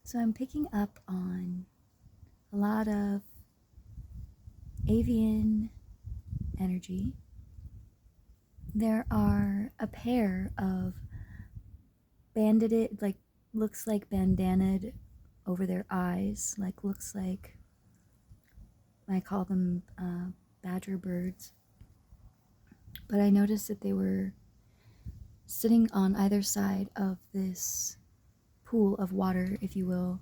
So I'm picking up on a lot of avian energy. There are a pair of banded, like looks like bandanaed over their eyes, like looks like, I call them badger birds. But I noticed that they were sitting on either side of this pool of water, if you will,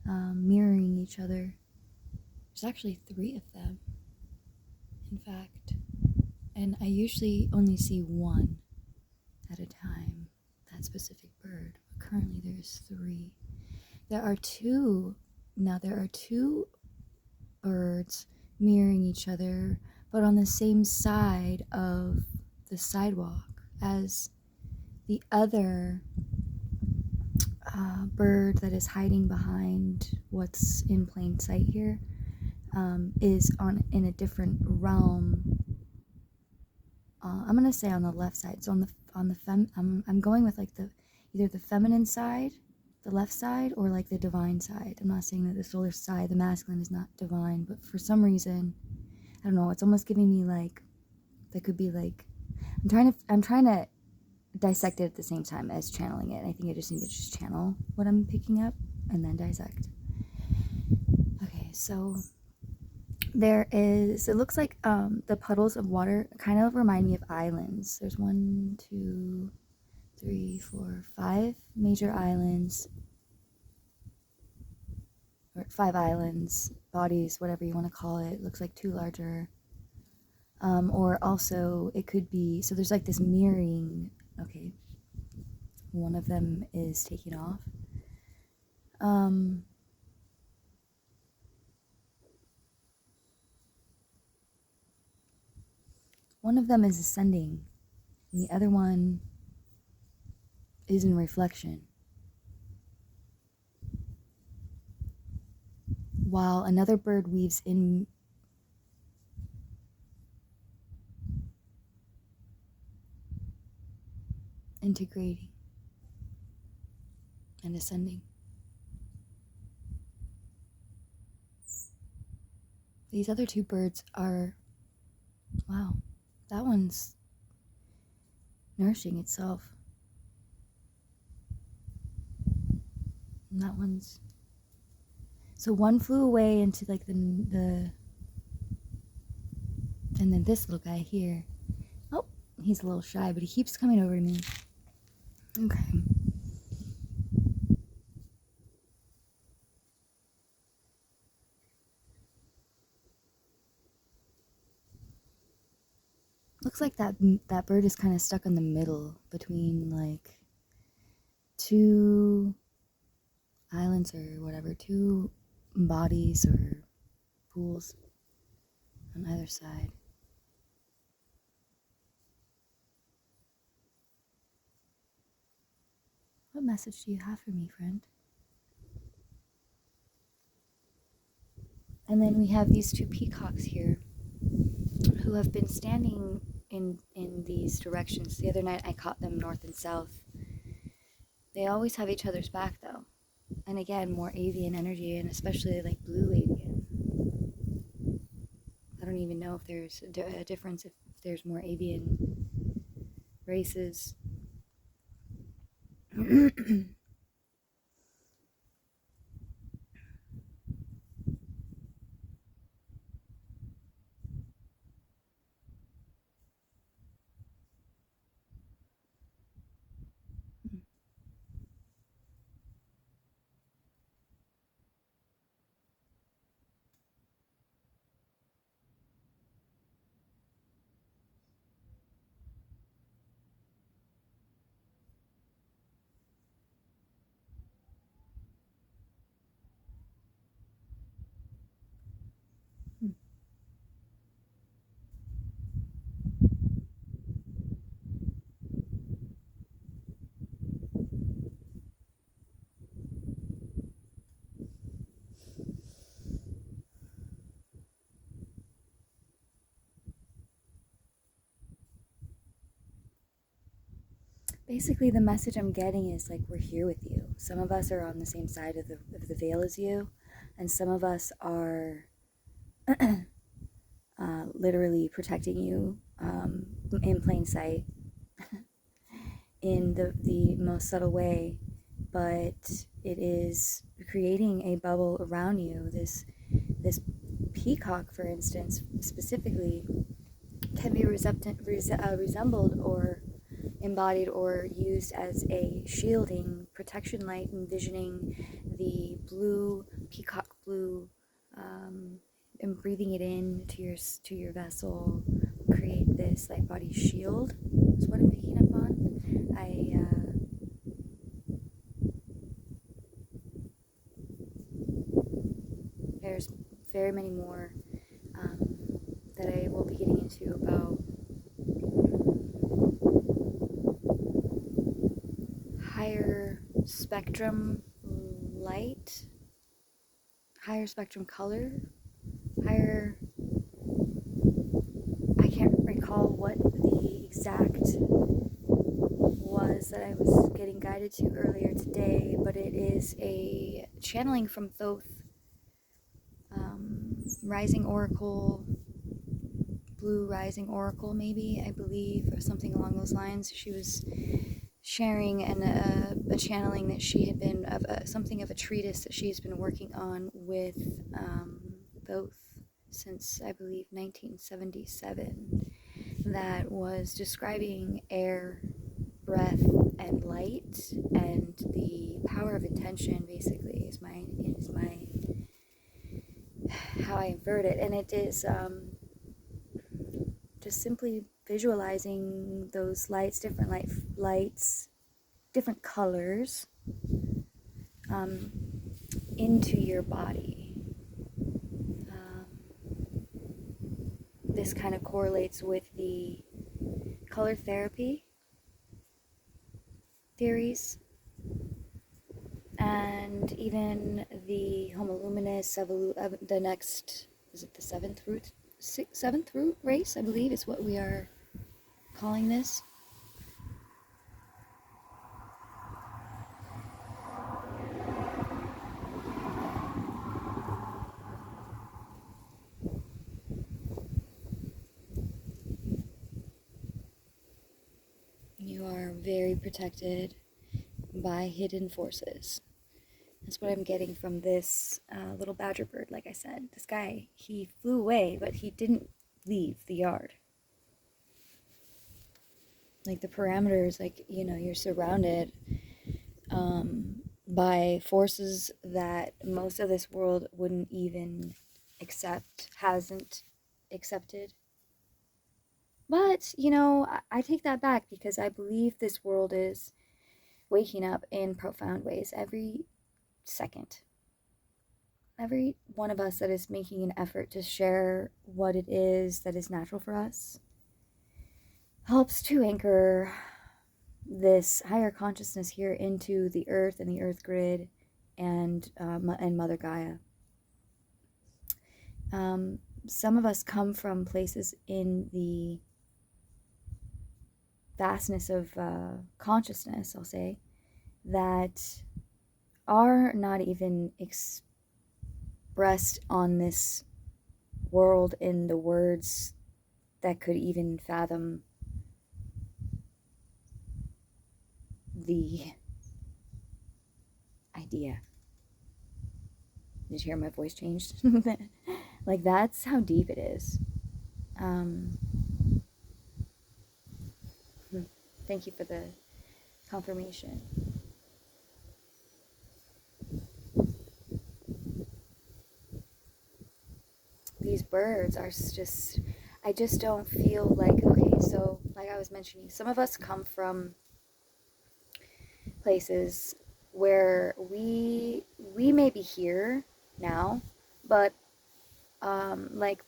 mirroring each other. There's actually 3 of them, in fact, and I usually only see one at a time, that specific bird. But currently there's 3. There are two birds mirroring each other, but on the same side of the sidewalk as the other bird that is hiding behind what's in plain sight here is in a different realm. I'm gonna say on the left side. So I'm going with like either the feminine side, the left side, or like the divine side. I'm not saying that the solar side, the masculine, is not divine, but for some reason, I don't know. It's almost giving me like that could be like I'm trying to dissect it at the same time as channeling it. I think I just need to just channel what I'm picking up and then dissect. Okay, so it looks like the puddles of water kind of remind me of islands. There's 1, 2, 3, 4, 5 major islands, or 5 islands, bodies, whatever you want to call it. It looks like 2 larger. Or also it could be, so there's like this mirroring. Okay, one of them is taking off. One of them is ascending, and the other one is in reflection. While another bird weaves in integrating and ascending. These other 2 birds are, wow, that one's nourishing itself. And that one's, so one flew away into like the and then this little guy here, oh, he's a little shy, but he keeps coming over to me. Okay. Looks like that bird is kind of stuck in the middle between like 2 islands or whatever, 2 bodies or pools on either side. What message do you have for me, friend? And then we have these 2 peacocks here who have been standing in these directions. The other night I caught them north and south. They always have each other's back though. And again, more avian energy, and especially like blue avian. I don't even know if there's a difference, if there's more avian races. basically the message I'm getting is like, we're here with you. Some of us are on the same side of the veil as you, and some of us are literally protecting you in plain sight in the most subtle way, but it is creating a bubble around you. This peacock, for instance, specifically, can be resembled or embodied or used as a shielding protection light, envisioning the blue, peacock blue, and breathing it in to your vessel, create this light body shield is what I'm picking up on. There's very many more that I will be getting into about higher spectrum light, higher spectrum color, higher. I can't recall what the exact was that I was getting guided to earlier today, but it is a channeling from Thoth, Rising Oracle, Blue Rising Oracle, maybe, I believe, or something along those lines. She was sharing a channeling that she had been of something of a treatise that she's been working on with Thoth since, I believe, 1977, that was describing air, breath, and light, and the power of intention. Basically, is my how I invert it, and it is just simply visualizing those lights, different lights, different colors, into your body. This kind of correlates with the color therapy theories, and even the Homo luminous, the next, is it the seventh root race, I believe is what we are calling this. You are very protected by hidden forces. That's what I'm getting from this little badger bird. Like I said, this guy, he flew away, but he didn't leave the yard. Like the parameters, like, you know, you're surrounded by forces that most of this world wouldn't even accept, hasn't accepted. But, you know, I take that back, because I believe this world is waking up in profound ways every second. Every one of us that is making an effort to share what it is that is natural for us helps to anchor this higher consciousness here into the earth and the earth grid, and Mother Gaia. Some of us come from places in the vastness of consciousness, I'll say, that are not even expressed on this world in the words that could even fathom the idea. Did you hear my voice changed? Like, that's how deep it is. Thank you for the confirmation. These birds are just, I just don't feel like, okay, so like I was mentioning, some of us come from places where we may be here now, but like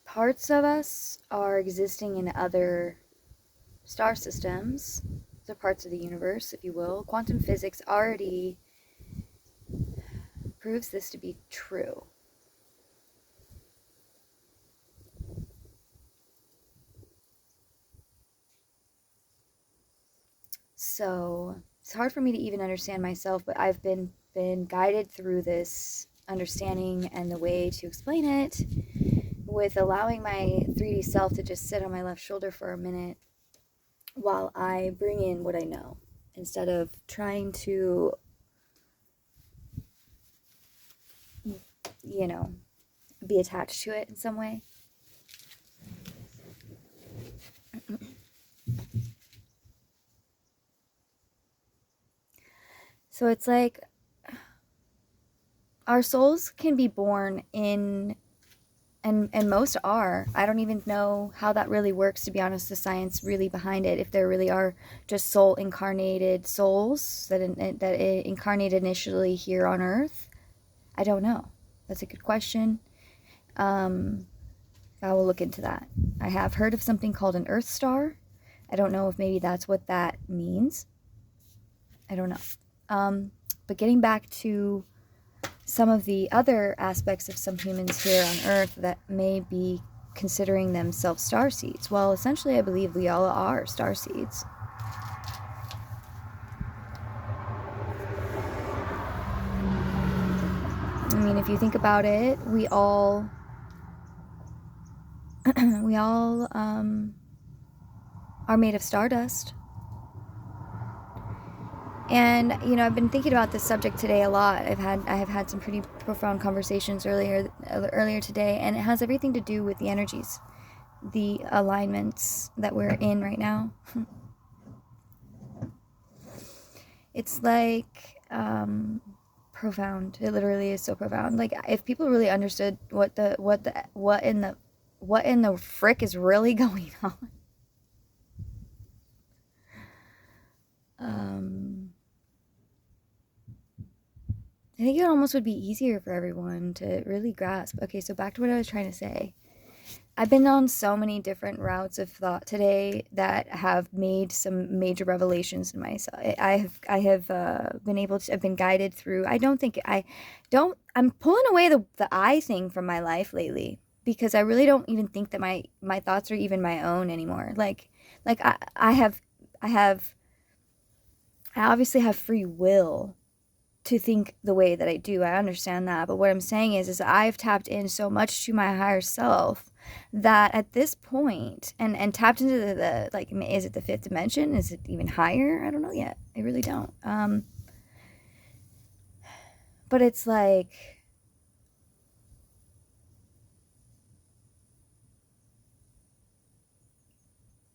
parts of us are existing in other star systems, so parts of the universe, if you will. Quantum physics already proves this to be true. So it's hard for me to even understand myself, but I've been guided through this understanding, and the way to explain it with allowing my 3D self to just sit on my left shoulder for a minute while I bring in what I know, instead of trying to, you know, be attached to it in some way. So it's like our souls can be born in, and most are. I don't even know how that really works, to be honest, the science really behind it, if there really are just soul incarnated souls that incarnated initially here on earth. I don't know. That's a good question. I will look into that. I have heard of something called an earth star. I don't know if maybe that's what that means. I don't know. But getting back to some of the other aspects of some humans here on earth that may be considering themselves star seeds. Well, essentially, I believe we all are star seeds. I mean, if you think about it, we all are made of stardust. And I've been thinking about this subject today a lot. I have had some pretty profound conversations earlier today, and it has everything to do with the energies, the alignments that we're in right now. It's like profound. It literally is so profound. Like, if people really understood what in the frick is really going on. I think it almost would be easier for everyone to really grasp. Okay, so back to what I was trying to say. I've been on so many different routes of thought today that have made some major revelations in myself. I have been able to. I've been guided through. I'm pulling away the I thing from my life lately, because I really don't even think that my thoughts are even my own anymore. Like I obviously have free will to think the way that I do. I understand that. But what I'm saying is I've tapped in so much to my higher self that at this point, and tapped into the like, is it the fifth dimension? Is it even higher? I don't know yet. I really don't. But it's like,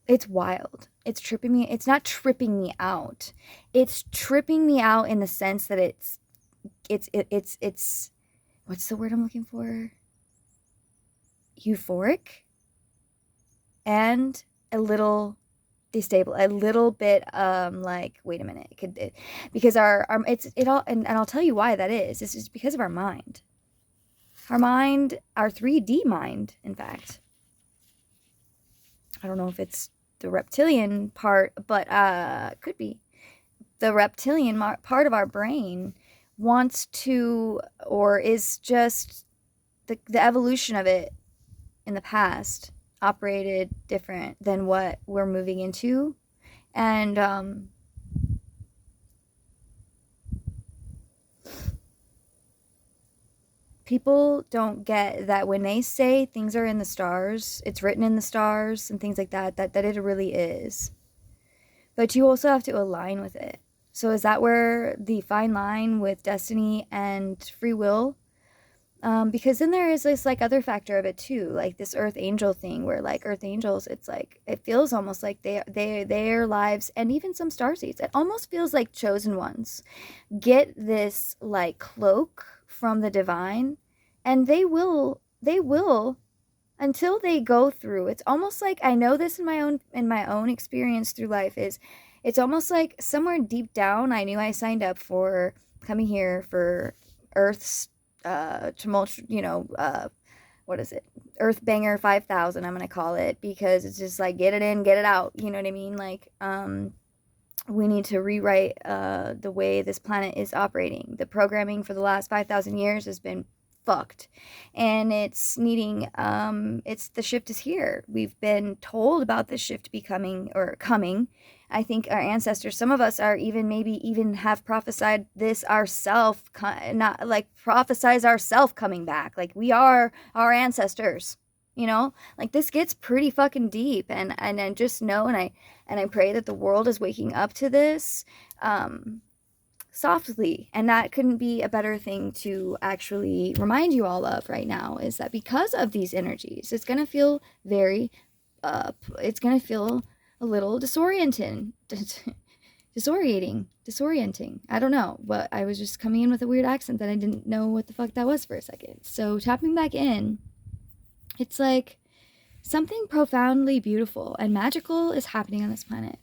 it's wild. It's tripping me. It's not tripping me out. It's tripping me out in the sense that it's what's the word I'm looking for? Euphoric, and a little destable, a little bit like, wait a minute, because our it all, and I'll tell you why that is. This is because of our mind. Our mind, our 3D mind, in fact. I don't know if it's the reptilian part, but could be. The reptilian part of our brain wants to, or is just the evolution of it in the past operated different than what we're moving into. And people don't get that when they say things are in the stars, it's written in the stars and things like that it really is. But you also have to align with it. So is that where the fine line with destiny and free will? Because then there is this like other factor of it too, like this earth angel thing, where like earth angels, it's like, it feels almost like their lives, and even some starseeds, it almost feels like chosen ones get this like cloak from the divine, and they will until they go through. It's almost like, I know this in my own experience through life, is it's almost like somewhere deep down I knew I signed up for coming here for Earth's tumult, what is it, Earth Banger 5000, I'm gonna call it, because it's just like, get it in, get it out, you know what I mean? Like, we need to rewrite the way this planet is operating. The programming for the last 5,000 years has been fucked, and it's needing the shift is here. We've been told about the shift becoming or coming. I think our ancestors, some of us are even have prophesied this ourself, not like prophesize ourself coming back. Like we are our ancestors, you know? Like this gets pretty fucking deep, and I just know, and I pray that the world is waking up to this softly. And that couldn't be a better thing to actually remind you all of right now, is that because of these energies, it's going to feel it's going to feel a little disorienting. I don't know, but I was just coming in with a weird accent that I didn't know what the fuck that was for a second. So tapping back in, it's like something profoundly beautiful and magical is happening on this planet.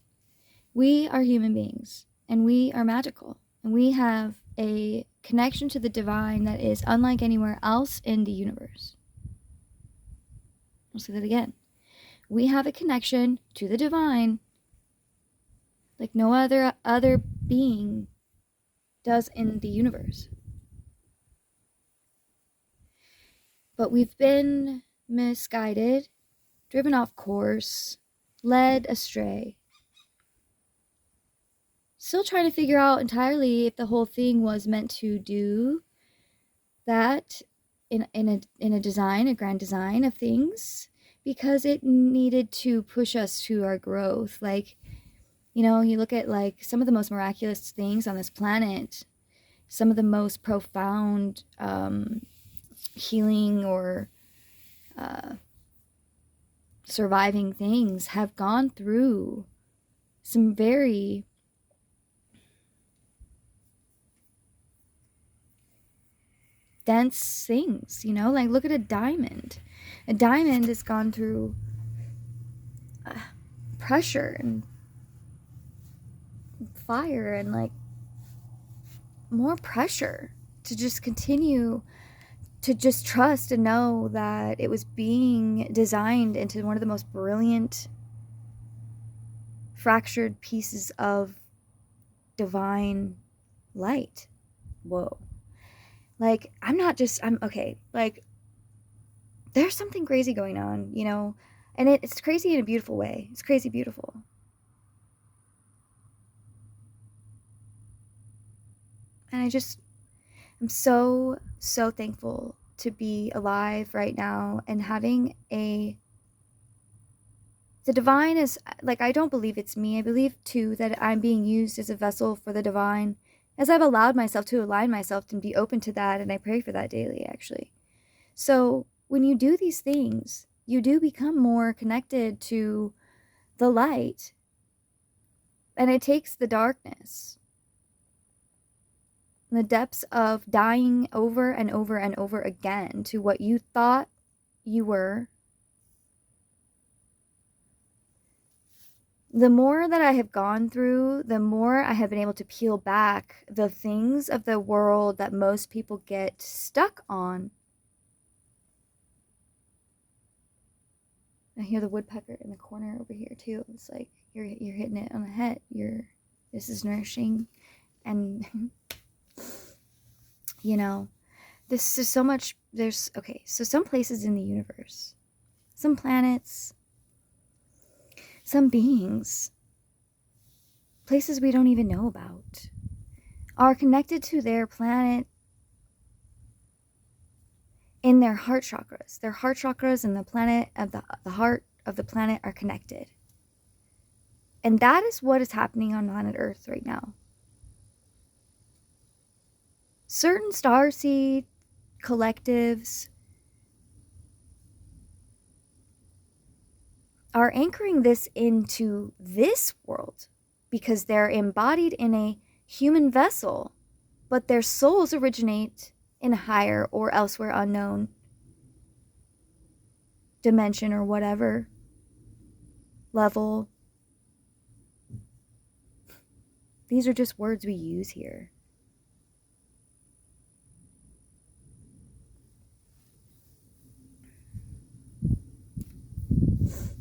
We are human beings, and we are magical, and we have a connection to the divine that is unlike anywhere else in the universe. I'll say that again. We have a connection to the divine like no other being does in the universe. But we've been misguided, driven off course, led astray. Still trying to figure out entirely if the whole thing was meant to do that in a design, a grand design of things, because it needed to push us to our growth. Like, you know, you look at like some of the most miraculous things on this planet, some of the most profound healing or surviving things have gone through some very dense things, you know? Like, look at a diamond. A diamond has gone through pressure and fire and, like, more pressure to just continue to just trust and know that it was being designed into one of the most brilliant fractured pieces of divine light. Whoa. Like, I'm okay. Like, there's something crazy going on, you know? And it's crazy in a beautiful way. It's crazy beautiful. And I'm so, so thankful to be alive right now and having the divine is, like, I don't believe it's me. I believe, too, that I'm being used as a vessel for the divine, as I've allowed myself to align myself and be open to that, and I pray for that daily, actually. So when you do these things, you do become more connected to the light, and it takes the darkness, the depths of dying over and over and over again to what you thought you were. The more that I have gone through, the more I have been able to peel back the things of the world that most people get stuck on. I hear the woodpecker in the corner over here too. It's like you're hitting it on the head. This is nourishing, and you know, this is so much. So some places in the universe, some planets, some beings, places we don't even know about, are connected to their planet in their heart chakras. Their heart chakras and the planet of the heart of the planet are connected. And that is what is happening on planet Earth right now. Certain starseed collectives are anchoring this into this world because they're embodied in a human vessel, but their souls originate in a higher or elsewhere unknown dimension or whatever level. These are just words we use here.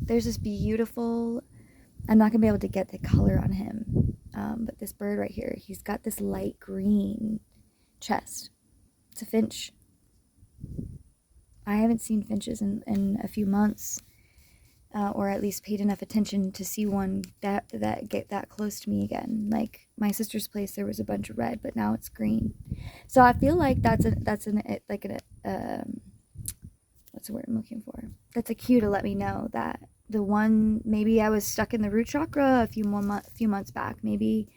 There's this beautiful, I'm not gonna be able to get the color on him, but this bird right here, he's got this light green chest. It's a finch. I haven't seen finches in a few months, or at least paid enough attention to see one that get that close to me again. Like my sister's place, there was a bunch of red, but now it's green. So I feel like that's what's the word I'm looking for? That's a cue to let me know that the one, maybe I was stuck in the root chakra a few months back. Maybe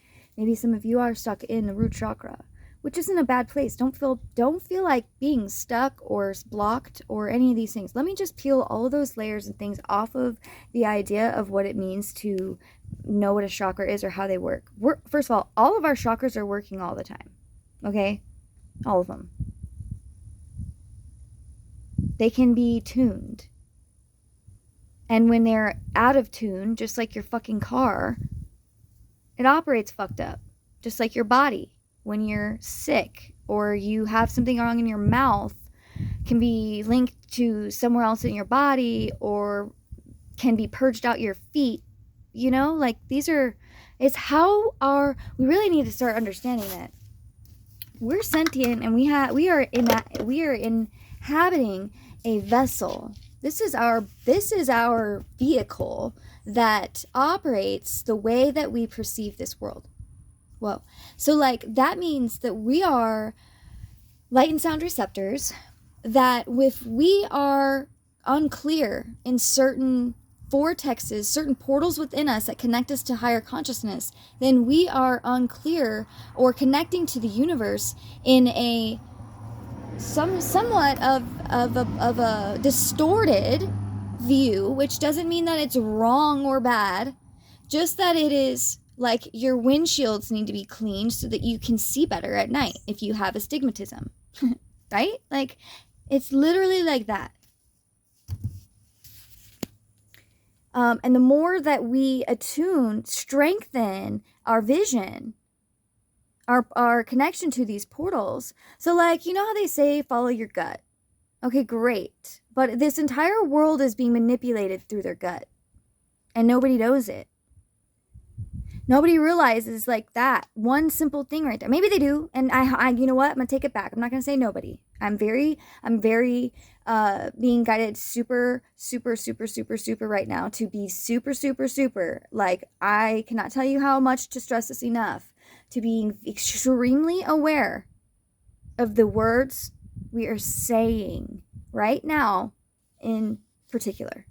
some of you are stuck in the root chakra, which isn't a bad place. Don't feel like being stuck or blocked or any of these things. Let me just peel all of those layers and things off of the idea of what it means to know what a chakra is or how they work. First of all of our chakras are working all the time. Okay? All of them. They can be tuned. And when they're out of tune, just like your fucking car, it operates fucked up. Just like your body. When you're sick or you have something wrong in your mouth, can be linked to somewhere else in your body or can be purged out your feet. You know, like it's how we really need to start understanding that we're sentient and we are inhabiting a vessel. This is our vehicle that operates the way that we perceive this world. Whoa. So like that means that we are light and sound receptors, that if we are unclear in certain vortexes, certain portals within us that connect us to higher consciousness, then we are unclear or connecting to the universe in a somewhat of a distorted view, which doesn't mean that it's wrong or bad, just that it is like your windshields need to be cleaned so that you can see better at night if you have astigmatism. Right? Like it's literally like that. And the more that we strengthen our vision, our connection to these portals. So like, you know how they say follow your gut? Okay, great. But this entire world is being manipulated through their gut. And nobody knows it. Nobody realizes like that one simple thing right there. Maybe they do, and I you know what? I'm gonna take it back. I'm not gonna say nobody. I'm very being guided super right now to be super. Like I cannot tell you how much to stress this enough. To being extremely aware of the words we are saying right now, in particular,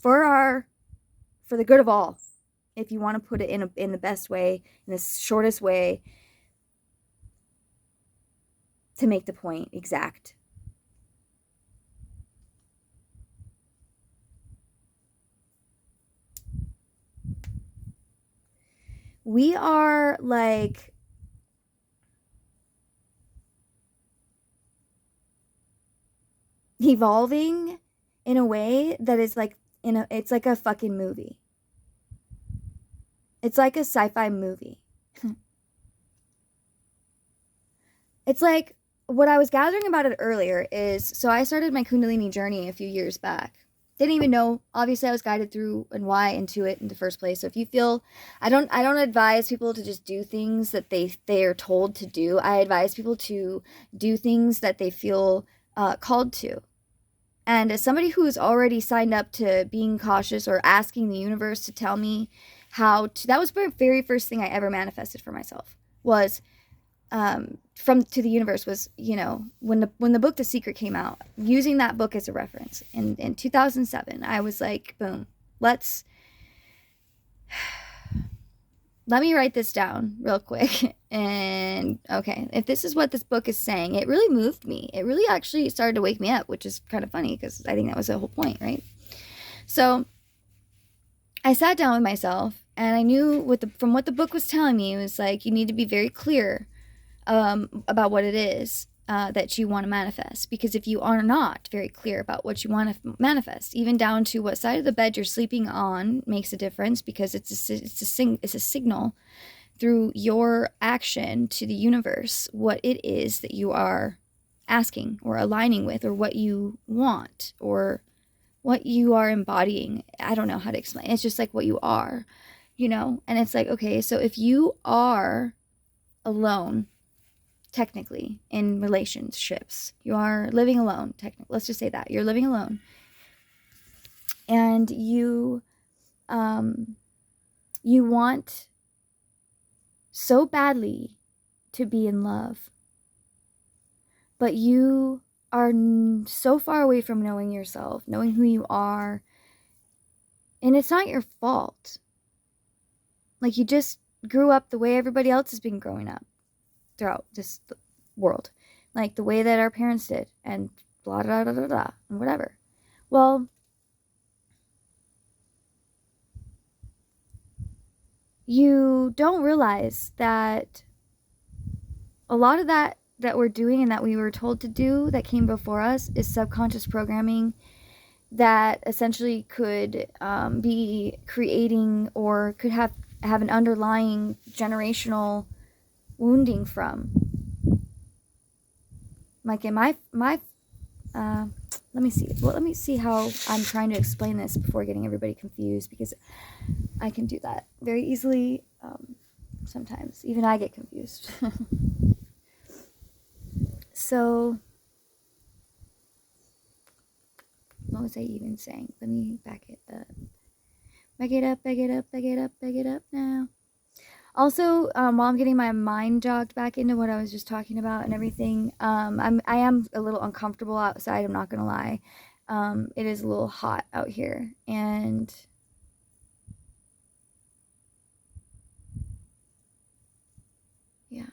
for the good of all. If you want to put it in the best way, in the shortest way, to make the point exact. We are like evolving in a way that is like it's like a fucking movie. It's like a sci-fi movie. It's like what I was gathering about it earlier is, so I started my Kundalini journey a few years back. Didn't even know, obviously I was guided through and why into it in the first place. So if you feel, I don't advise people to just do things that they are told to do. I advise people to do things that they feel called to. And as somebody who's already signed up to being cautious or asking the universe to tell me how to, that was the very first thing I ever manifested for myself, was to the universe, was, you know, when the book The Secret came out, using that book as a reference in 2007, I was like, boom, let me write this down real quick. And okay, if this is what this book is saying, it really moved me. It really actually started to wake me up, which is kind of funny because I think that was the whole point, right? So I sat down with myself and I knew from what the book was telling me, it was like, you need to be very clear about what it is that you want to manifest. Because if you are not very clear about what you want to manifest, even down to what side of the bed you're sleeping on makes a difference, because it's a signal through your action to the universe what it is that you are asking or aligning with, or what you want, or what you are embodying. I don't know how to explain. It's just like what you are, you know? And it's like, okay, so if you are alone technically, in relationships. You are living alone, technically. Let's just say that. You're living alone. And you want so badly to be in love, but you are so far away from knowing yourself, knowing who you are, and it's not your fault. Like, you just grew up the way everybody else has been growing up throughout this world, like the way that our parents did, and blah blah blah blah blah, and whatever. Well, you don't realize that a lot of that we're doing and that we were told to do that came before us is subconscious programming that essentially could be creating or could have an underlying generational wounding from. Like in my let me see. Well, let me see how I'm trying to explain this before getting everybody confused, because I can do that very easily. Sometimes even I get confused. So, what was I even saying? Let me back it up. Back it up, back it up, back it up, back it up now. Also, while I'm getting my mind jogged back into what I was just talking about and everything, I am a little uncomfortable outside, I'm not gonna lie. It is a little hot out here, and yeah.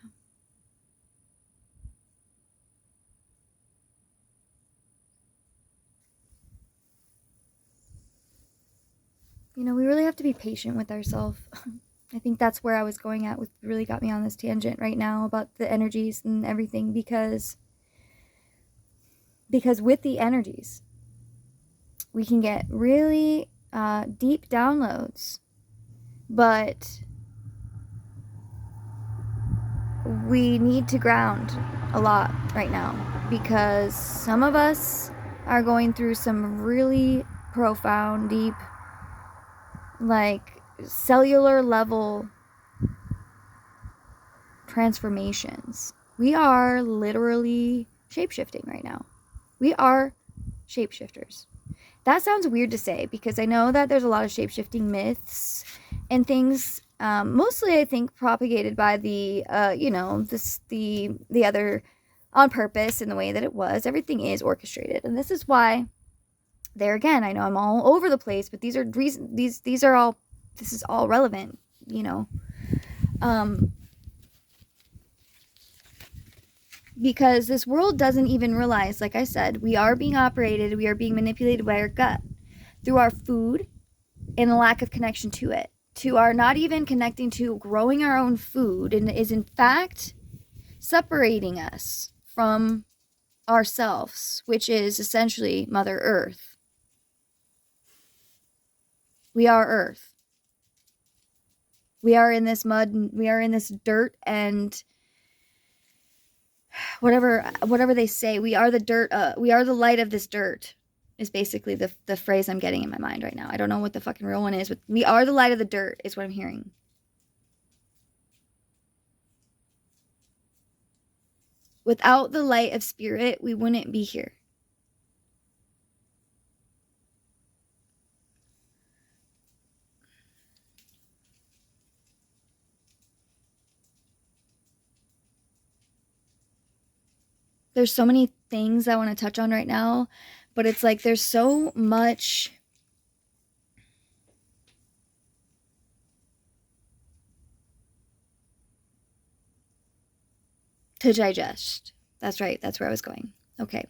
You know, we really have to be patient with ourselves. I think that's where I was going at, with really got me on this tangent right now about the energies and everything, because with the energies, we can get really deep downloads, but we need to ground a lot right now, because some of us are going through some really profound, deep, like cellular level transformations. We are literally shapeshifting right now. We are shapeshifters. That sounds weird to say, because I know that there's a lot of shapeshifting myths and things, mostly I think propagated by the other, on purpose, in the way that it was. Everything is orchestrated, and this is why, there again, I know I'm all over the place, but these are all, this is all relevant, because this world doesn't even realize, like I said, we are being operated, we are being manipulated by our gut through our food and the lack of connection to it, to our not even connecting to growing our own food, and is in fact separating us from ourselves, which is essentially Mother Earth. We are Earth. We are in this mud, and we are in this dirt, and whatever they say, we are the dirt, we are the light of this dirt, is basically the phrase I'm getting in my mind right now. I don't know what the fucking real one is, but we are the light of the dirt is what I'm hearing. Without the light of spirit, we wouldn't be here. There's so many things I want to touch on right now, but it's like there's so much to digest. That's right. That's where I was going. Okay.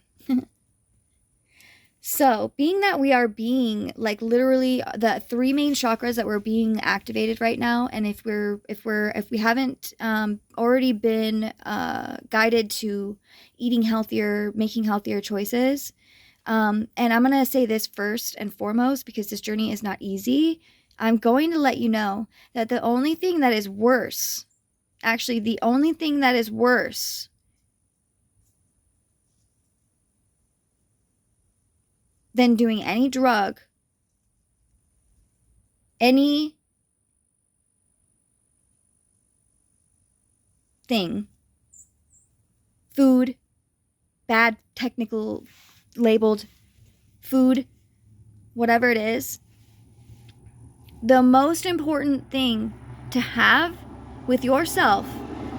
So, being that we are being, like, literally the three main chakras that we're being activated right now, and if we haven't already been guided to eating healthier, making healthier choices, and I'm gonna say this first and foremost, because this journey is not easy. I'm going to let you know that the only thing that is worse, actually, the only thing that is worse than doing any drug, any thing, food, bad technical labeled food, whatever it is, the most important thing to have with yourself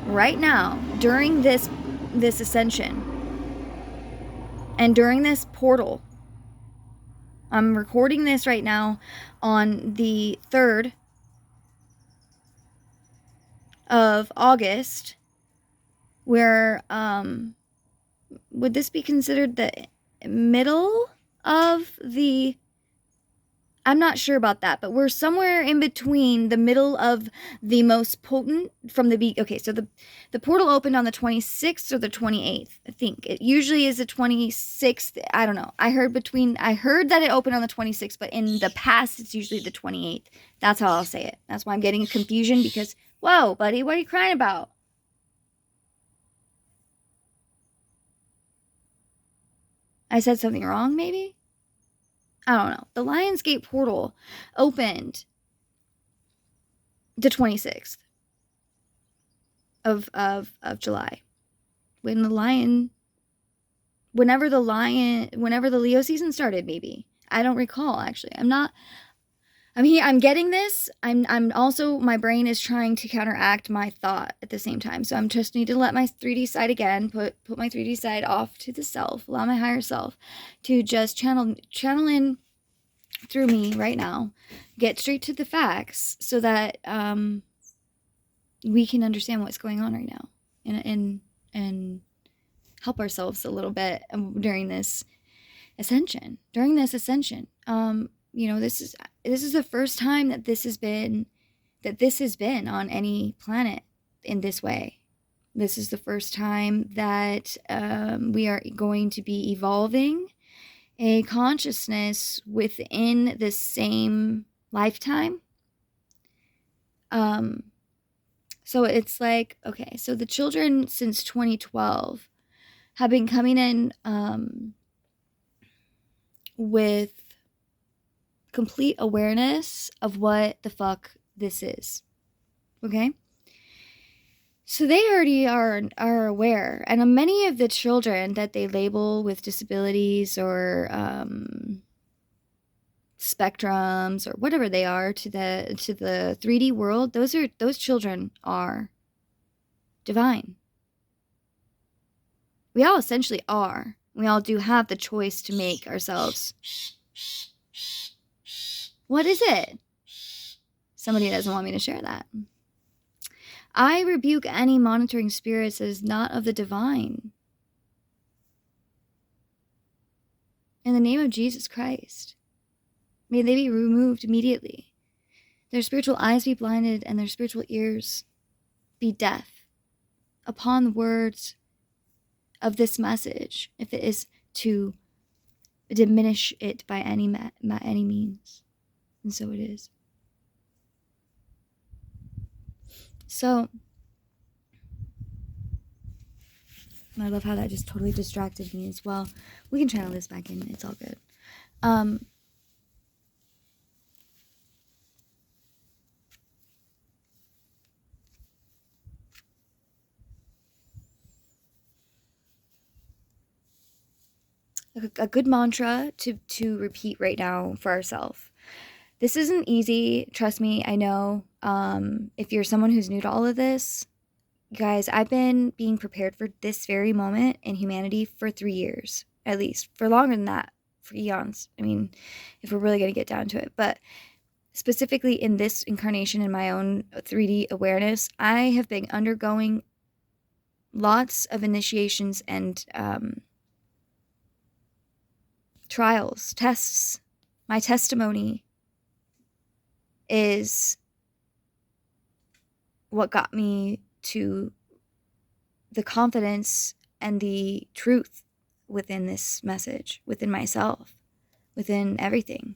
right now during this ascension and during this portal. I'm recording this right now on the 3rd of August, where would this be considered the middle of the, I'm not sure about that, but we're somewhere in between the middle of the most potent from the okay, so the portal opened on the 26th or the 28th. I think it usually is the 26th. I don't know. I heard that it opened on the 26th, but in the past it's usually the 28th. That's how I'll say it. That's why I'm getting confusion, because whoa, buddy, what are you crying about? I said something wrong, maybe? I don't know. The Lionsgate portal opened the 26th of July. Whenever the Leo season started, maybe. I don't recall, actually. I'm getting this. I'm also, my brain is trying to counteract my thought at the same time. So I'm just need to let my 3D side again, put my 3D side off to the self, allow my higher self to just channel in through me right now, get straight to the facts so that we can understand what's going on right now and help ourselves a little bit during this ascension. This is the first time that this has been on any planet in this way. This is the first time that we are going to be evolving a consciousness within the same lifetime. So it's like, okay, so the children since 2012 have been coming in with complete awareness of what the fuck this is. Okay? So they already are aware. And many of the children that they label with disabilities or spectrums or whatever they are to the 3D world, those children are divine. We all essentially are. We all do have the choice to make ourselves. What is it? Somebody doesn't want me to share that. I rebuke any monitoring spirits that is not of the divine. In the name of Jesus Christ, may they be removed immediately. Their spiritual eyes be blinded and their spiritual ears be deaf upon the words of this message, if it is to diminish it by any means. And so it is. So, I love how that just totally distracted me as well. We can channel this back in. It's all good. A good mantra to repeat right now for ourselves. This isn't easy. Trust me, I know. If you're someone who's new to all of this, guys, I've been being prepared for this very moment in humanity for 3 years, at least. For longer than that, for eons. I mean, if we're really going to get down to it. But specifically in this incarnation, in my own 3D awareness, I have been undergoing lots of initiations and trials, tests. My testimony is what got me to the confidence and the truth within this message, within myself, within everything.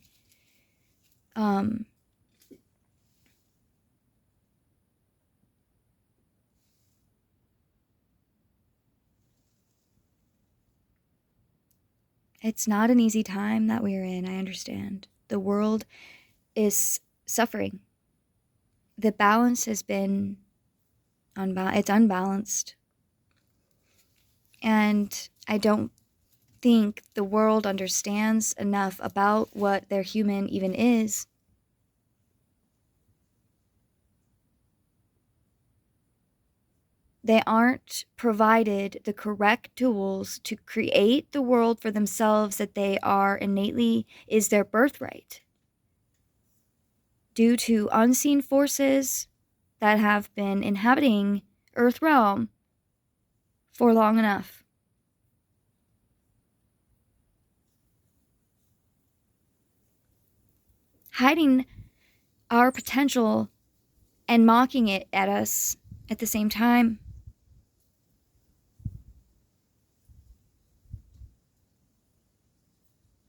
It's not an easy time that we're in, I understand. The world is suffering. The balance has been it's unbalanced. And I don't think the world understands enough about what their human even is. They aren't provided the correct tools to create the world for themselves that they are innately is their birthright. Due to unseen forces that have been inhabiting Earth realm for long enough. Hiding our potential and mocking it at us at the same time.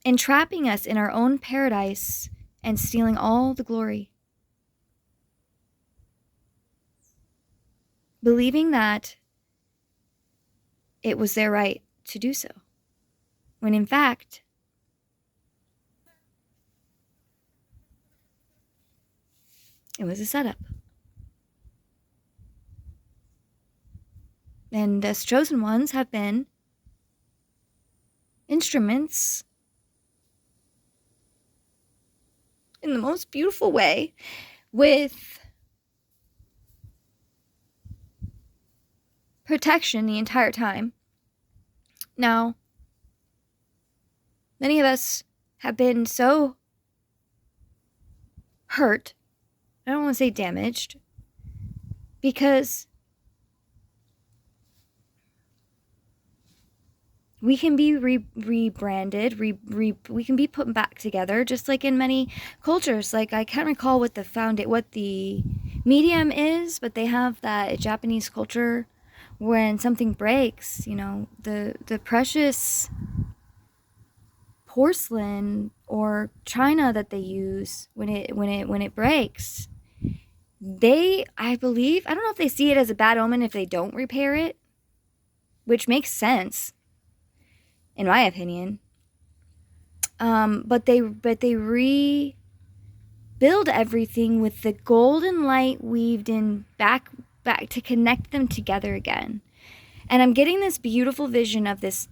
Entrapping us in our own paradise and stealing all the glory. Believing that it was their right to do so, when in fact, it was a setup. And us chosen ones have been instruments in the most beautiful way with protection the entire time. Now, many of us have been so hurt, I don't want to say damaged, because we can be rebranded, we can be put back together, just like in many cultures. Like, I can't recall what the medium is, but they have that Japanese culture when something breaks, you know, the precious porcelain or china that they use when it breaks, I believe, I don't know if they see it as a bad omen if they don't repair it, which makes sense in my opinion. But they rebuild everything with the golden light weaved in back to connect them together again. And I'm getting this beautiful vision of this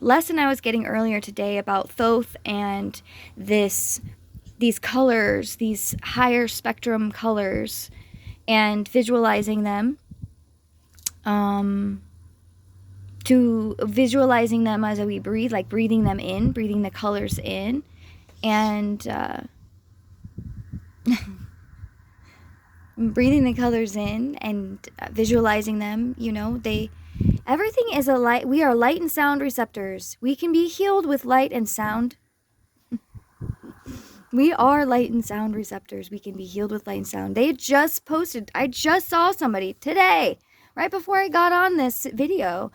lesson I was getting earlier today about Thoth and these colors, these higher spectrum colors, and visualizing them. To visualizing them as we breathe, like breathing them in, breathing the colors in, and breathing the colors in and visualizing them. You know, everything is a light. We are light and sound receptors. We can be healed with light and sound. We are light and sound receptors. We can be healed with light and sound. They just posted, I just saw somebody today, right before I got on this video,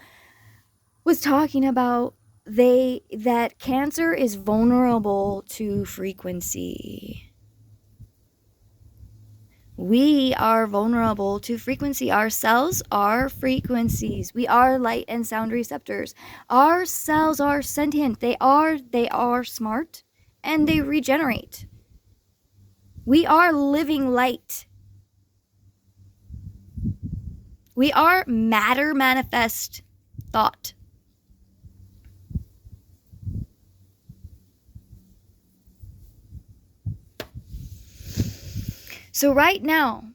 was talking about that cancer is vulnerable to frequency. We are vulnerable to frequency. Our cells are frequencies. We are light and sound receptors. Our cells are sentient. They are smart, and they regenerate. We are living light. We are matter manifest thought. So right now,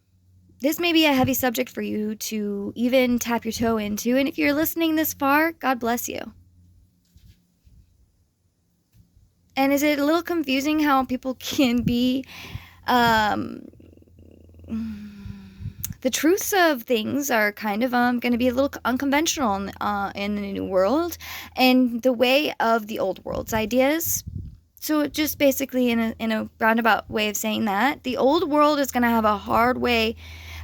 this may be a heavy subject for you to even tap your toe into, and if you're listening this far, God bless you. And is it a little confusing how people can be, the truths of things are kind of going to be a little unconventional in the new world, and the way of the old world's ideas. So just basically in a roundabout way of saying that, the old world is going to have a hard way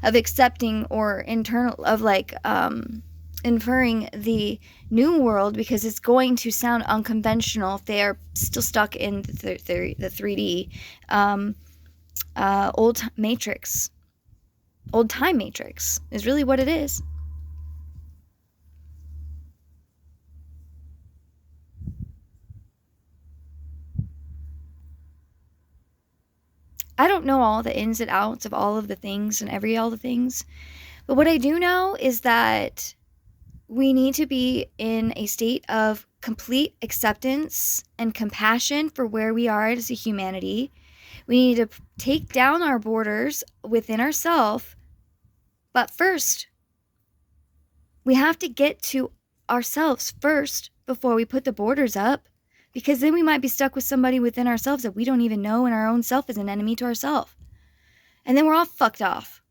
of accepting or inferring the new world, because it's going to sound unconventional if they are still stuck in the 3D old matrix. Old time matrix is really what it is. I don't know all the ins and outs of all of the things and all the things, but what I do know is that we need to be in a state of complete acceptance and compassion for where we are as a humanity. We need to take down our borders within ourselves. But first, we have to get to ourselves first before we put the borders up. Because then we might be stuck with somebody within ourselves that we don't even know, and our own self is an enemy to ourselves. And then we're all fucked off.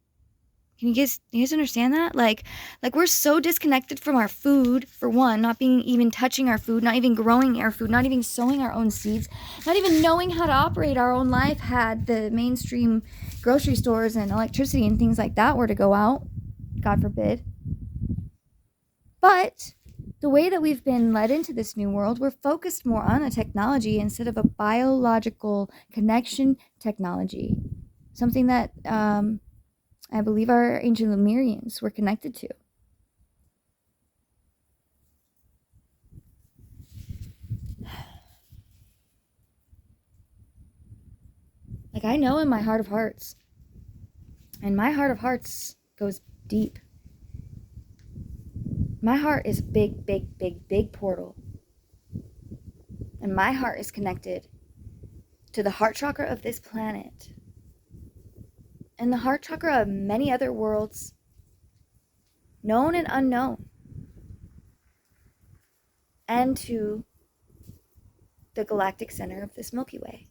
Can you guys understand that? Like we're so disconnected from our food, for one, not being even touching our food, not even growing our food, not even sowing our own seeds, not even knowing how to operate our own life had the mainstream grocery stores and electricity and things like that were to go out. God forbid. But the way that we've been led into this new world, we're focused more on a technology instead of a biological connection technology. Something that I believe our ancient Lemurians were connected to. Like, I know in my heart of hearts, and my heart of hearts goes deep. My heart is big, big, big, big portal. And my heart is connected to the heart chakra of this planet and the heart chakra of many other worlds, known and unknown, and to the galactic center of this Milky Way.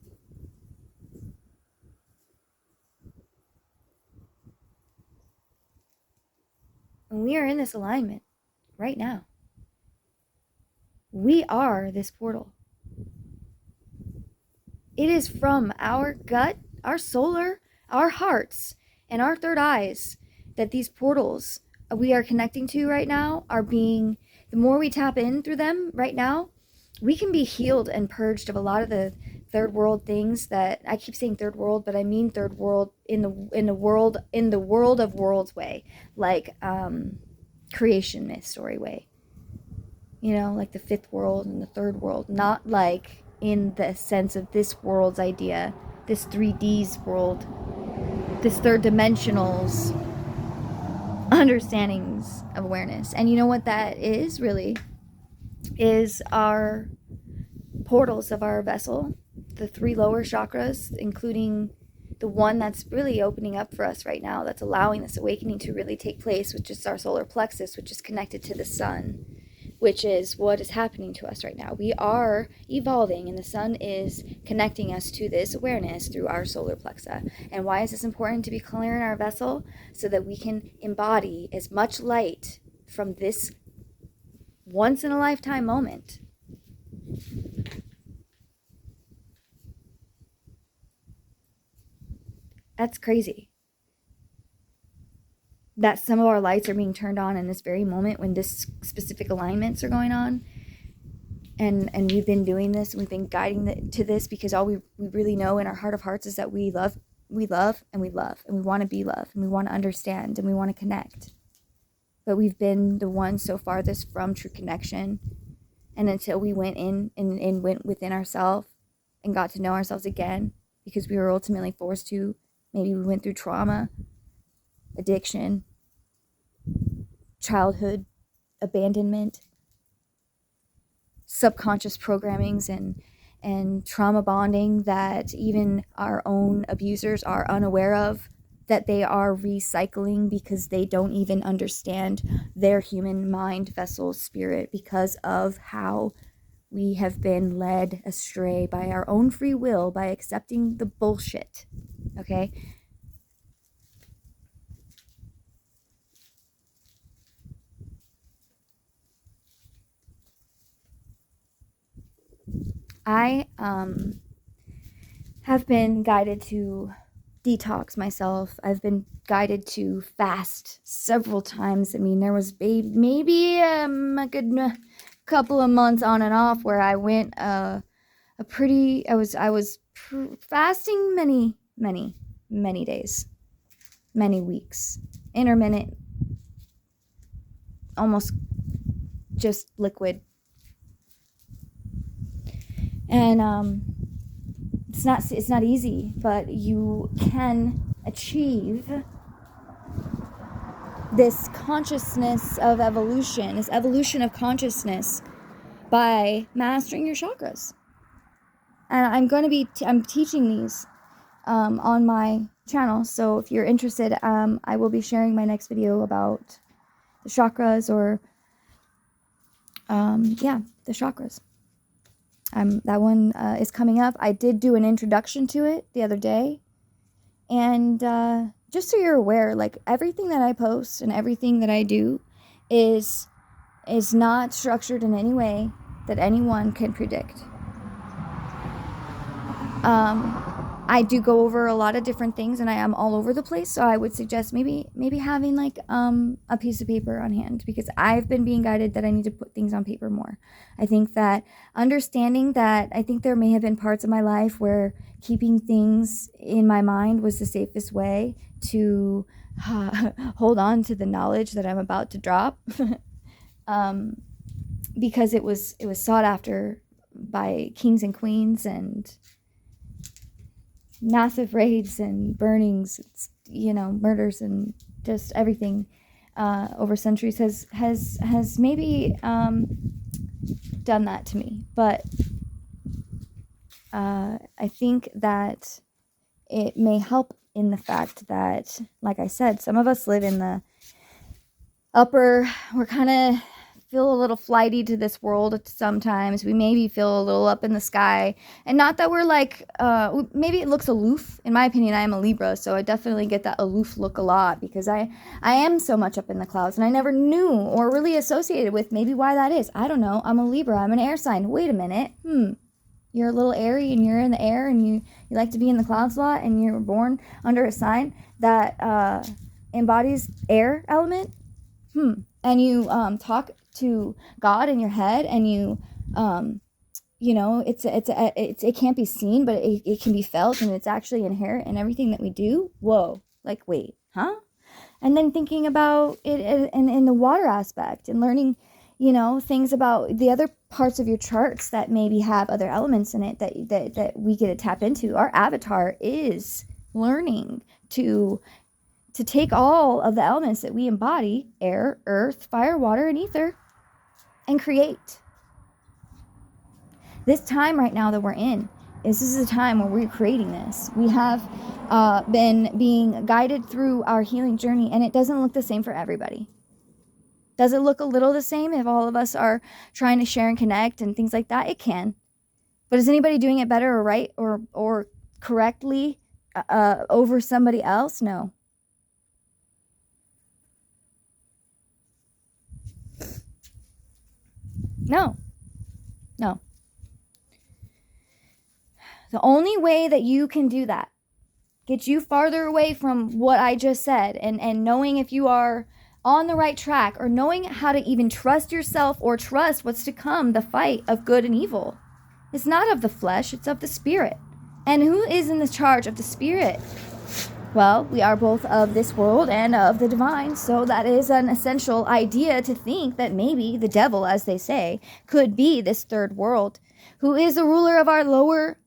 And we are in this alignment right now. We are this portal. It is from our gut, our solar, our hearts, and our third eyes that these portals we are connecting to right now are being, the more we tap in through them right now, we can be healed and purged of a lot of the third world things that I keep saying third world, but I mean third world in the world of worlds way, like creation myth story way. You know, like the fifth world and the third world, not like in the sense of this world's idea, this 3D's world, this third dimensional's understandings of awareness. And you know what that is really? Is our portals of our vessel, the 3 lower chakras, including the one that's really opening up for us right now, that's allowing this awakening to really take place, which is our solar plexus, which is connected to the sun, which is what is happening to us right now. We are evolving, and the sun is connecting us to this awareness through our solar plexa. And why is this important to be clear in our vessel? So that we can embody as much light from this once in a lifetime moment. That's crazy. That some of our lights are being turned on in this very moment when this specific alignments are going on. And we've been doing this, and we've been guiding to this because all we really know in our heart of hearts is that we love, and we want to be loved, and we want to understand, and we want to connect. But we've been the ones so farthest from true connection. And until we went in and went within ourselves and got to know ourselves again, because we were ultimately forced to, maybe we went through trauma, addiction, childhood abandonment, subconscious programmings and trauma bonding that even our own abusers are unaware of, that they are recycling because they don't even understand their human mind, vessel, spirit, because of how we have been led astray by our own free will, by accepting the bullshit. Okay? I have been guided to detox myself. I've been guided to fast several times. I mean, there was maybe a good couple of months on and off where I went I was fasting many days, many weeks, intermittent, almost just liquid. And it's not easy, but you can achieve this consciousness of evolution, this evolution of consciousness by mastering your chakras. And I'm teaching these on my channel. So if you're interested, I will be sharing my next video about the chakras, or the chakras. That one is coming up. I did do an introduction to it the other day. And just so you're aware, like, everything that I post and everything that I do is not structured in any way that anyone can predict. I do go over a lot of different things, and I am all over the place. So I would suggest maybe having like a piece of paper on hand, because I've been being guided that I need to put things on paper more. I think that understanding that, I think there may have been parts of my life where keeping things in my mind was the safest way to hold on to the knowledge that I'm about to drop, because it was sought after by kings and queens, and massive raids and burnings, murders, and just everything over centuries has maybe done that to me. But I think that it may help in the fact that, like I said, some of us live in the upper, we're kind of feel a little flighty to this world sometimes. We maybe feel a little up in the sky, and not that we're like, maybe it looks aloof. In my opinion, I am a Libra, so I definitely get that aloof look a lot, because I am so much up in the clouds, and I never knew or really associated with maybe why that is. I don't know. I'm a Libra. I'm an air sign. Wait a minute. You're a little airy, and you're in the air, and you like to be in the clouds a lot, and you're born under a sign that embodies air element. And you talk to God in your head, and you it can't be seen, but it can be felt, and it's actually inherent in everything that we do. Whoa, like, wait, huh? And then thinking about it in the water aspect, and learning things about the other parts of your charts that maybe have other elements in it that we get to tap into. Our avatar is learning to take all of the elements that we embody, air, earth, fire, water, and ether, and create. This time right now that we're in, this is a time where we're creating this. We have been being guided through our healing journey, and it doesn't look the same for everybody. Does it look a little the same if all of us are trying to share and connect and things like that? It can. But is anybody doing it better or right or correctly over somebody else? No. No. The only way that you can do that, get you farther away from what I just said, and knowing if you are on the right track, or knowing how to even trust yourself or trust what's to come, the fight of good and evil. It's not of the flesh, it's of the spirit. And who is in the charge of the spirit? Well, we are both of this world and of the divine, so that is an essential idea to think that maybe the devil, as they say, could be this third world, who is the ruler of our lower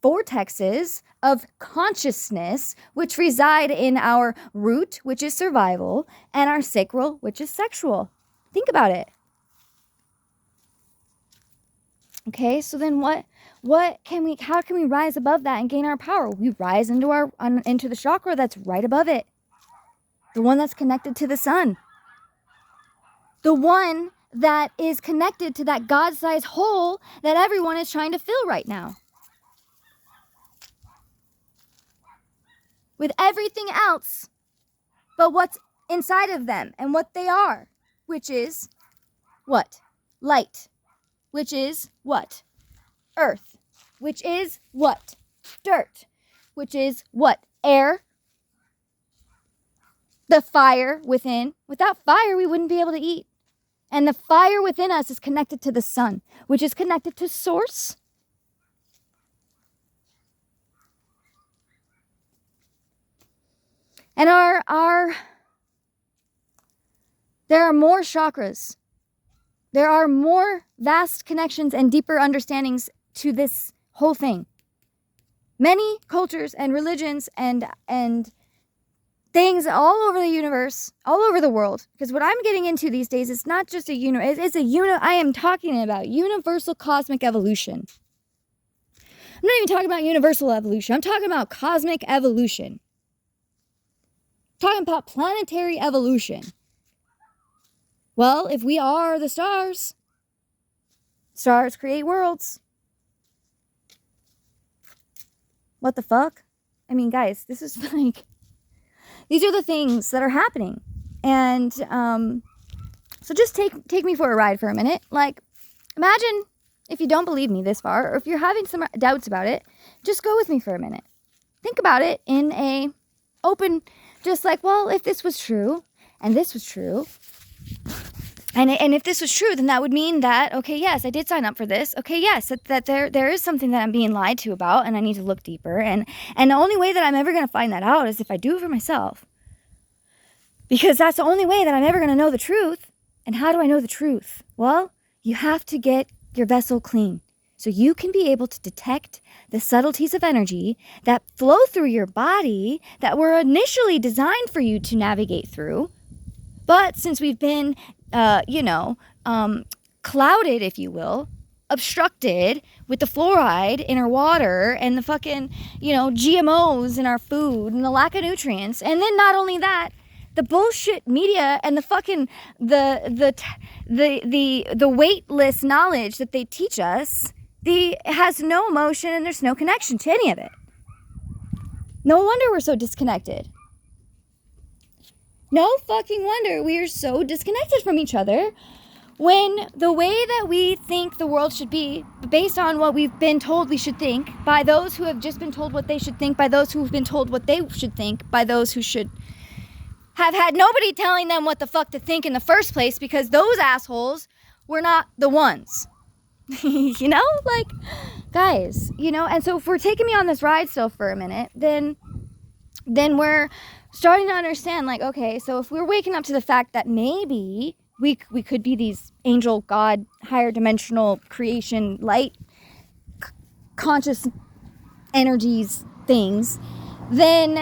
vortexes of consciousness, which reside in our root, which is survival, and our sacral, which is sexual. Think about it. Okay, so then how can we rise above that and gain our power? We rise into the chakra that's right above it. The one that's connected to the sun. The one that is connected to that God-sized hole that everyone is trying to fill right now. With everything else but what's inside of them and what they are, which is what? Light, which is what? Earth, which is what? Dirt, which is what? Air. The fire within. Without fire, we wouldn't be able to eat. And the fire within us is connected to the sun, which is connected to source. And there are more chakras. There are more vast connections and deeper understandings to this whole thing. Many cultures and religions and things all over the universe, all over the world. Because what I'm getting into these days is not just I am talking about universal cosmic evolution. I'm not even talking about universal evolution. I'm talking about cosmic evolution. I'm talking about planetary evolution. Well, if we are the stars, stars create worlds. What the fuck? I mean, guys, this is like, these are the things that are happening. And so just take me for a ride for a minute. Like, imagine if you don't believe me this far, or if you're having some doubts about it, just go with me for a minute. Think about it in a open, just like, well, if this was true, and this was true, and if this was true, then that would mean that, okay, yes, I did sign up for this. Okay, yes, that there is something that I'm being lied to about, and I need to look deeper. And the only way that I'm ever going to find that out is if I do it for myself. Because that's the only way that I'm ever going to know the truth. And how do I know the truth? Well, you have to get your vessel clean, so you can be able to detect the subtleties of energy that flow through your body that were initially designed for you to navigate through. But since we've been, clouded, if you will, obstructed with the fluoride in our water and the fucking, GMOs in our food and the lack of nutrients. And then not only that, the bullshit media and the fucking, the weightless knowledge that they teach us, has no emotion and there's no connection to any of it. No wonder we're so disconnected. No fucking wonder we are so disconnected from each other, when the way that we think the world should be, based on what we've been told we should think, by those who have just been told what they should think, by those who have been told what they should think, by those who should have had nobody telling them what the fuck to think in the first place, because those assholes were not the ones. Like, guys, and so if we're taking me on this ride still for a minute, then we're starting to understand, like, okay, so if we're waking up to the fact that maybe we could be these angel, God, higher dimensional creation, light, conscious energies, things, then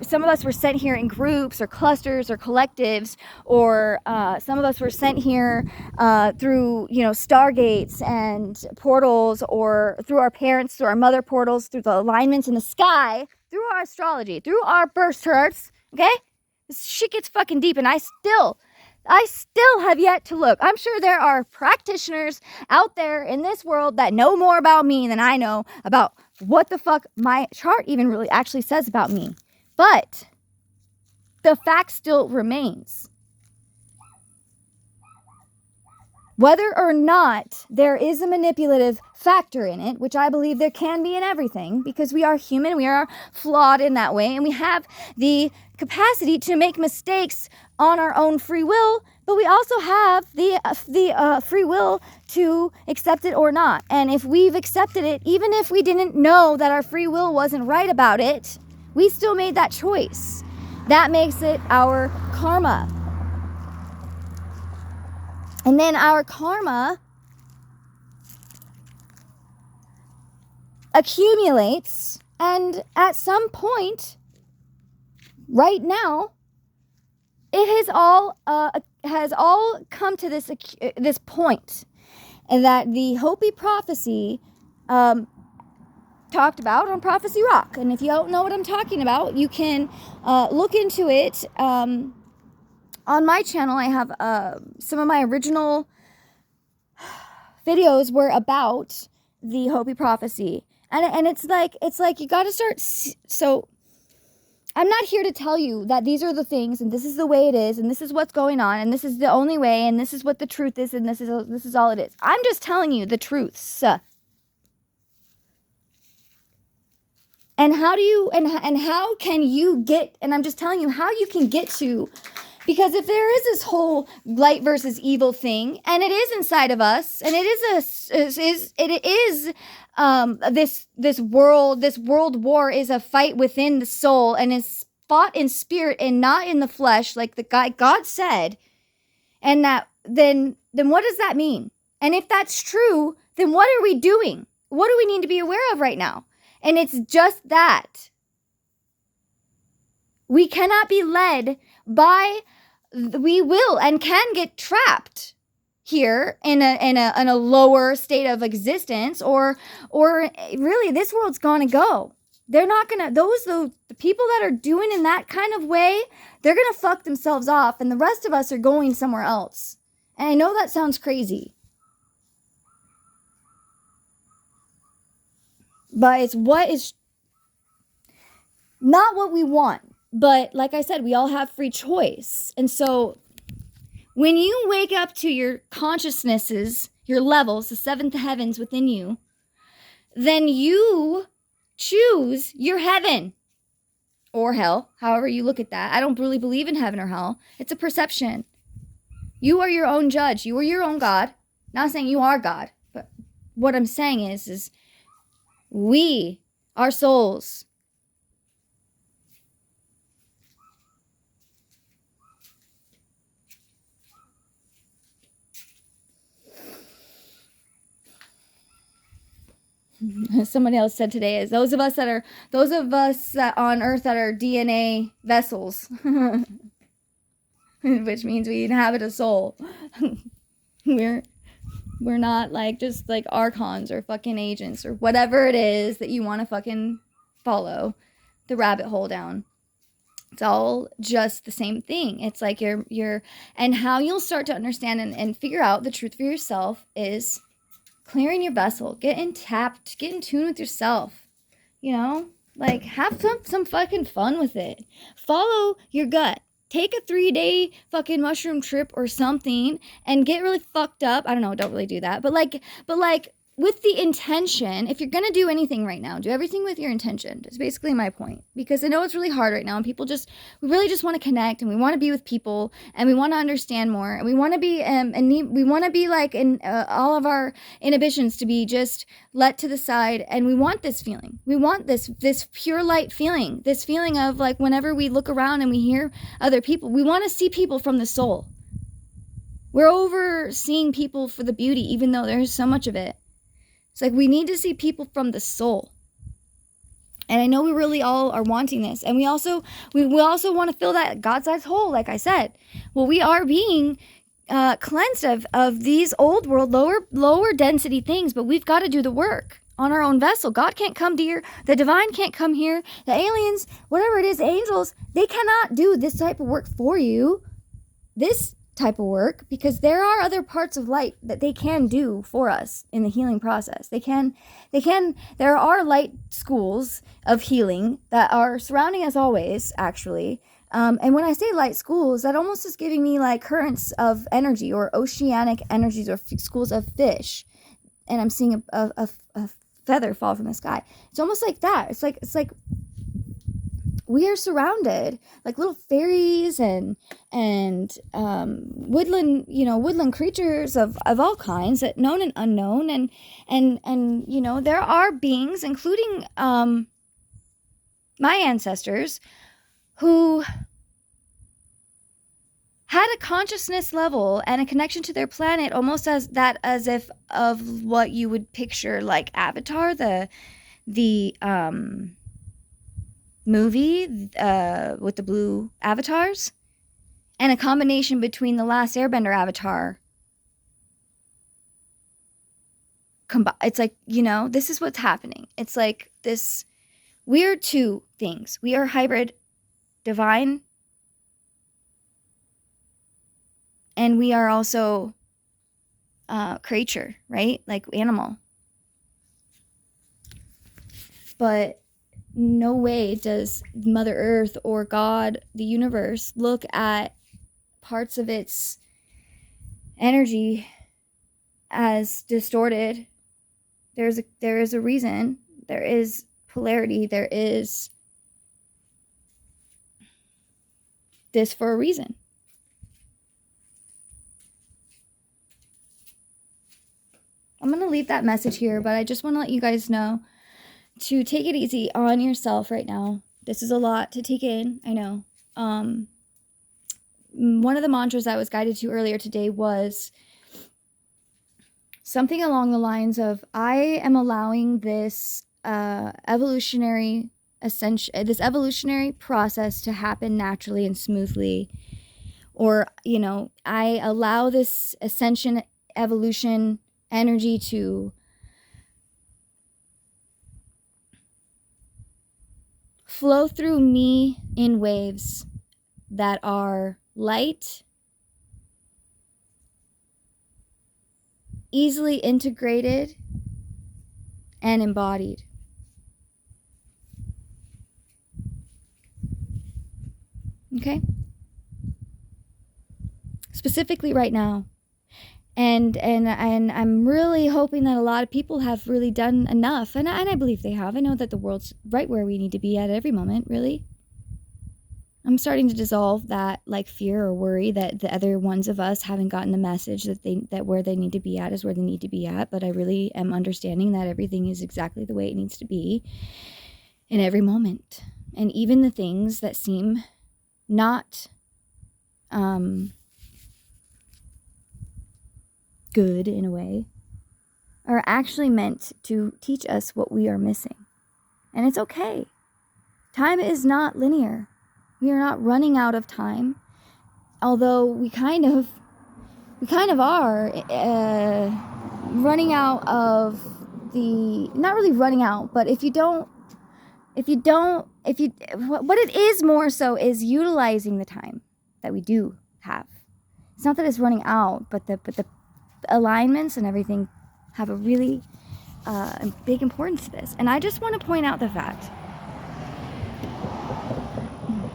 some of us were sent here in groups or clusters or collectives, or some of us were sent here through stargates and portals, or through our parents, through our mother portals, through the alignments in the sky, through our astrology, through our birth charts. Okay, this shit gets fucking deep, and I still have yet to look. I'm sure there are practitioners out there in this world that know more about me than I know about what the fuck my chart even really actually says about me. But the fact still remains. Whether or not there is a manipulative factor in it, which I believe there can be in everything, because we are human, we are flawed in that way, and we have the capacity to make mistakes on our own free will, but we also have the free will to accept it or not. And if we've accepted it, even if we didn't know that our free will wasn't right about it, we still made that choice. That makes it our karma. And then our karma accumulates, and at some point, right now, it has all come to this point, and that the Hopi prophecy talked about on Prophecy Rock. And if you don't know what I'm talking about, you can look into it. On my channel, I have some of my original videos were about the Hopi prophecy, and it's like you got to start. So I'm not here to tell you that these are the things, and this is the way it is, and this is what's going on, and this is the only way, and this is what the truth is, and this is all it is. I'm just telling you the truths. And how do you and how can you get? And I'm just telling you how you can get to. Because if there is this whole light versus evil thing, and it is inside of us, and it is this world war is a fight within the soul, and is fought in spirit and not in the flesh, like the guy God said, and that then what does that mean? And if that's true, then what are we doing? What do we need to be aware of right now? And it's just that. We cannot be led by, we will and can get trapped here in a lower state of existence, or really this world's gonna go. They're not gonna, the people that are doing in that kind of way, they're gonna fuck themselves off, and the rest of us are going somewhere else. And I know that sounds crazy, but it's what is not what we want. But like I said, we all have free choice. And so when you wake up to your consciousnesses, your levels, the seventh heavens within you, then you choose your heaven or hell, however you look at that. I don't really believe in heaven or hell. It's a perception. You are your own judge. You are your own God. Not saying you are God, but what I'm saying is we, our souls, somebody else said today, is those of us on earth that are DNA vessels, which means we inhabit a soul. We're not like just like archons or fucking agents or whatever it is that you want to fucking follow the rabbit hole down. It's all just the same thing. It's like and how you'll start to understand and figure out the truth for yourself is clearing your vessel, get in tune with yourself, like have some fucking fun with it. Follow your gut. Take a 3-day fucking mushroom trip or something and get really fucked up. I don't know, don't really do that. But like with the intention, if you're going to do anything right now, do everything with your intention. That's basically my point. Because I know it's really hard right now, and people we really just want to connect, and we want to be with people, and we want to understand more, and we want to be, we want to be like in all of our inhibitions to be just let to the side, and we want this feeling. We want this pure light feeling, this feeling of like whenever we look around and we hear other people, we want to see people from the soul. We're overseeing people for the beauty, even though there's so much of it. It's like we need to see people from the soul. And I know we really all are wanting this. And we also want to fill that God-sized hole, like I said. Well, we are being cleansed of these old world, lower density things, but we've got to do the work on our own vessel. God can't come here. The divine can't come here. The aliens, whatever it is, angels, they cannot do this type of work for you. This type of work, because there are other parts of light that they can do for us in the healing process. There are light schools of healing that are surrounding us always, actually. And when I say light schools, that almost is giving me like currents of energy or oceanic energies or schools of fish. And I'm seeing a feather fall from the sky. It's almost like that. It's like we are surrounded like little fairies and woodland creatures of all kinds, that known and unknown, and there are beings, including my ancestors, who had a consciousness level and a connection to their planet, almost as if of what you would picture like Avatar, the movie with the blue avatars, and a combination between the last Airbender avatar. It's like, this is what's happening. It's like this, we're two things. We are hybrid divine, and we are also creature, right? Like animal. But no way does Mother Earth or God, the universe, look at parts of its energy as distorted. There is a reason. There is polarity. There is this for a reason. I'm going to leave that message here, but I just want to let you guys know to take it easy on yourself right now. This is a lot to take in, I know. One of the mantras I was guided to earlier today was something along the lines of, I am allowing this evolutionary ascension, this evolutionary process to happen naturally and smoothly, or, you know, I allow this ascension, evolution energy to flow through me in waves that are light, easily integrated, and embodied. Okay? Specifically right now. And I'm really hoping that a lot of people have really done enough. And I believe they have. I know that the world's right where we need to be at every moment, really. I'm starting to dissolve that like fear or worry that the other ones of us haven't gotten the message that where they need to be at is where they need to be at. But I really am understanding that everything is exactly the way it needs to be in every moment. And even the things that seem not good in a way are actually meant to teach us what we are missing. And it's okay. Time is not linear. We are not running out of time, although we kind of are running out of the, not really running out, but what it is more so is utilizing the time that we do have. It's not that it's running out, but the alignments and everything have a really big importance to this. And I just want to point out the fact,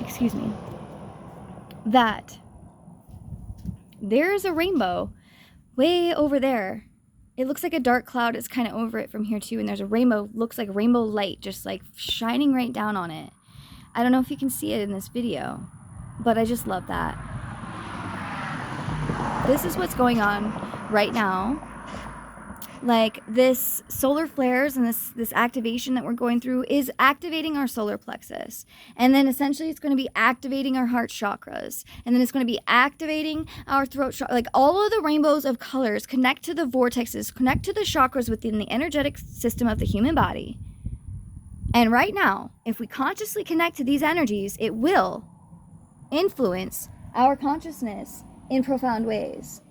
excuse me, that there's a rainbow way over there. It looks like a dark cloud is kind of over it from here too, and there's a rainbow, looks like rainbow light just like shining right down on it. I don't know if you can see it in this video, but I just love that. This is what's going on right now. Like this solar flares and this activation that we're going through is activating our solar plexus. And then essentially it's going to be activating our heart chakras. And then it's going to be activating our throat chakra. Like all of the rainbows of colors connect to the vortexes, connect to the chakras within the energetic system of the human body. And right now, if we consciously connect to these energies, it will influence our consciousness in profound ways.